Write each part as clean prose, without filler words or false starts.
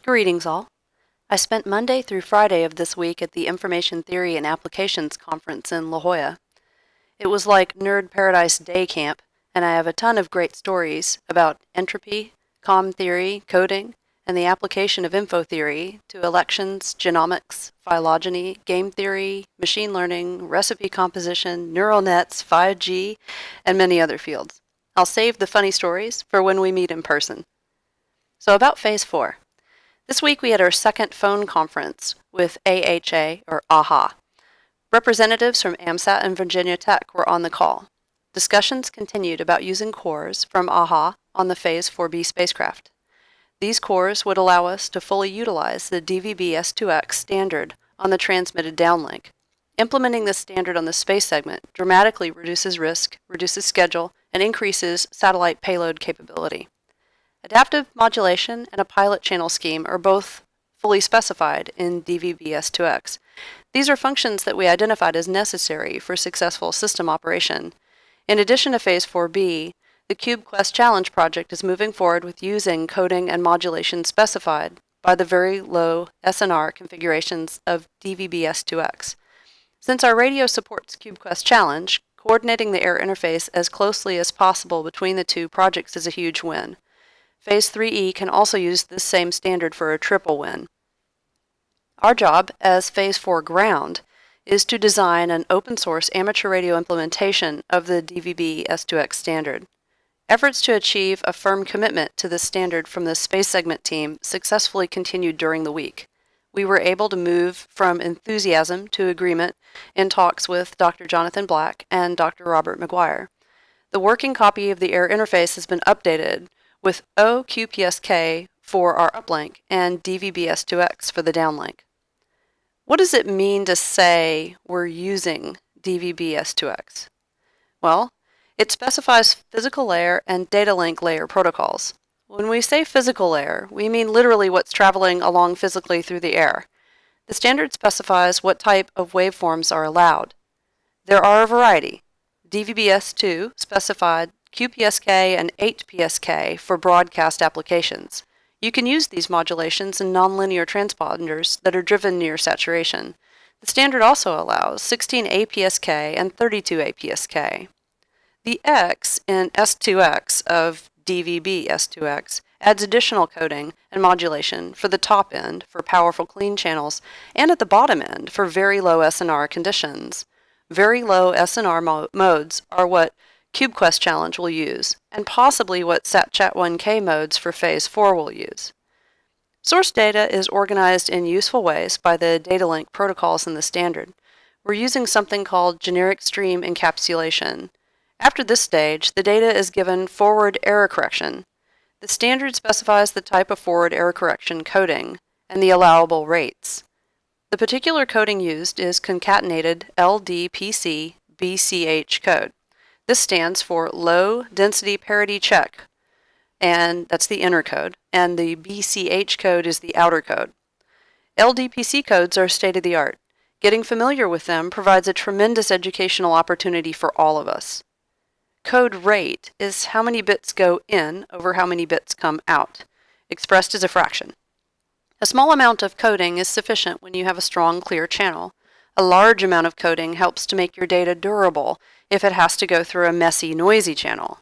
Greetings all. I spent Monday through Friday of this week at the Information Theory and Applications Conference in La Jolla. It was like Nerd Paradise Day Camp, and I have a ton of great stories about entropy, comm theory, coding, and the application of info theory to elections, genomics, phylogeny, game theory, machine learning, recipe composition, neural nets, 5G, and many other fields. I'll save the funny stories for when we meet in person. So about Phase 4. This week we had our second phone conference with AHA, or AHA. Representatives from AMSAT and Virginia Tech were on the call. Discussions continued about using cores from AHA on the Phase 4B spacecraft. These cores would allow us to fully utilize the DVB-S2X standard on the transmitted downlink. Implementing this standard on the space segment dramatically reduces risk, reduces schedule, and increases satellite payload capability. Adaptive modulation and a pilot channel scheme are both fully specified in DVB-S2X. These are functions that we identified as necessary for successful system operation. In addition to Phase 4B, the CubeQuest Challenge project is moving forward with using coding and modulation specified by the very low SNR configurations of DVB-S2X. Since our radio supports CubeQuest Challenge, coordinating the air interface as closely as possible between the two projects is a huge win. Phase 3E can also use this same standard for a triple win. Our job as Phase 4 ground is to design an open-source amateur radio implementation of the DVB-S2X standard. Efforts to achieve a firm commitment to this standard from the space segment team successfully continued during the week. We were able to move from enthusiasm to agreement in talks with Dr. Jonathan Black and Dr. Robert McGuire. The working copy of the air interface has been updated with OQPSK for our uplink and DVB-S2X for the downlink. What does it mean to say we're using DVB-S2X? Well, it specifies physical layer and data link layer protocols. When we say physical layer, we mean literally what's traveling along physically through the air. The standard specifies what type of waveforms are allowed. There are a variety. DVB-S2 specified QPSK and 8PSK for broadcast applications. You can use these modulations in nonlinear transponders that are driven near saturation. The standard also allows 16 APSK and 32 APSK. The X in S2X of DVB-S2X adds additional coding and modulation for the top end for powerful clean channels and at the bottom end for very low SNR conditions. Very low SNR modes are what CubeQuest Challenge will use, and possibly what SatChat1K modes for Phase 4 will use. Source data is organized in useful ways by the data link protocols in the standard. We're using something called generic stream encapsulation. After this stage, the data is given forward error correction. The standard specifies the type of forward error correction coding and the allowable rates. The particular coding used is concatenated LDPC BCH code. This stands for Low Density Parity Check, and that's the inner code, and the BCH code is the outer code. LDPC codes are state-of-the-art. Getting familiar with them provides a tremendous educational opportunity for all of us. Code rate is how many bits go in over how many bits come out, expressed as a fraction. A small amount of coding is sufficient when you have a strong, clear channel. A large amount of coding helps to make your data durable if it has to go through a messy, noisy channel.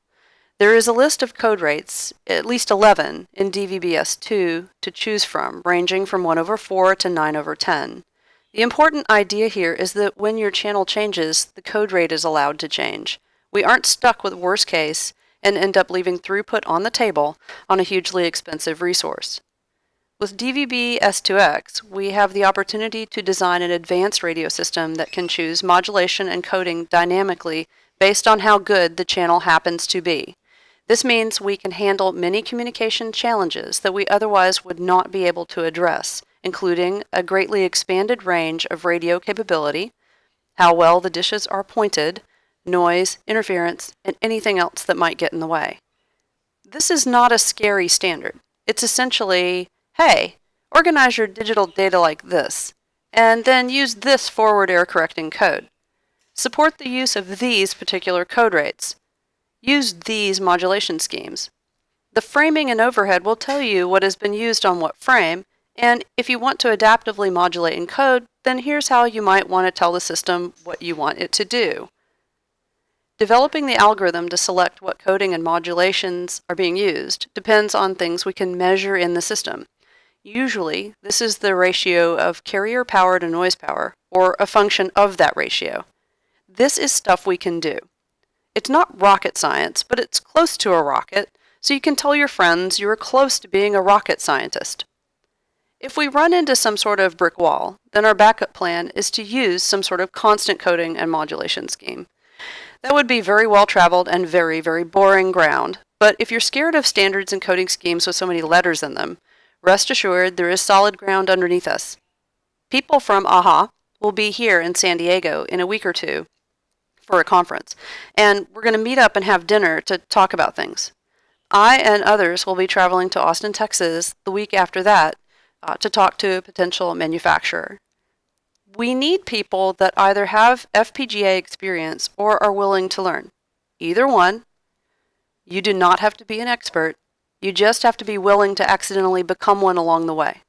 There is a list of code rates, at least 11, in DVB-S2 to choose from, ranging from 1/4 to 9/10. The important idea here is that when your channel changes, the code rate is allowed to change. We aren't stuck with worst case and end up leaving throughput on the table on a hugely expensive resource. With DVB-S2X, we have the opportunity to design an advanced radio system that can choose modulation and coding dynamically based on how good the channel happens to be. This means we can handle many communication challenges that we otherwise would not be able to address, including a greatly expanded range of radio capability, how well the dishes are pointed, noise, interference, and anything else that might get in the way. This is not a scary standard. It's essentially, hey, organize your digital data like this, and then use this forward error correcting code. Support the use of these particular code rates. Use these modulation schemes. The framing and overhead will tell you what has been used on what frame And if you want to adaptively modulate in code, then here's how you might want to tell the system what you want it to do. Developing the algorithm to select what coding and modulations are being used depends on things we can measure in the system. Usually, this is the ratio of carrier power to noise power, or a function of that ratio. This is stuff we can do. It's not rocket science, but it's close to a rocket, so you can tell your friends you are close to being a rocket scientist. If we run into some sort of brick wall, then our backup plan is to use some sort of constant coding and modulation scheme. That would be very well traveled and very, very boring ground, but if you're scared of standards and coding schemes with so many letters in them, rest assured there is solid ground underneath us. People from AHA will be here in San Diego in a week or two for a conference, and we're going to meet up and have dinner to talk about things. I and others will be traveling to Austin, Texas the week after that to talk to a potential manufacturer. We need people that either have FPGA experience or are willing to learn. Either one. You do not have to be an expert. You just have to be willing to accidentally become one along the way.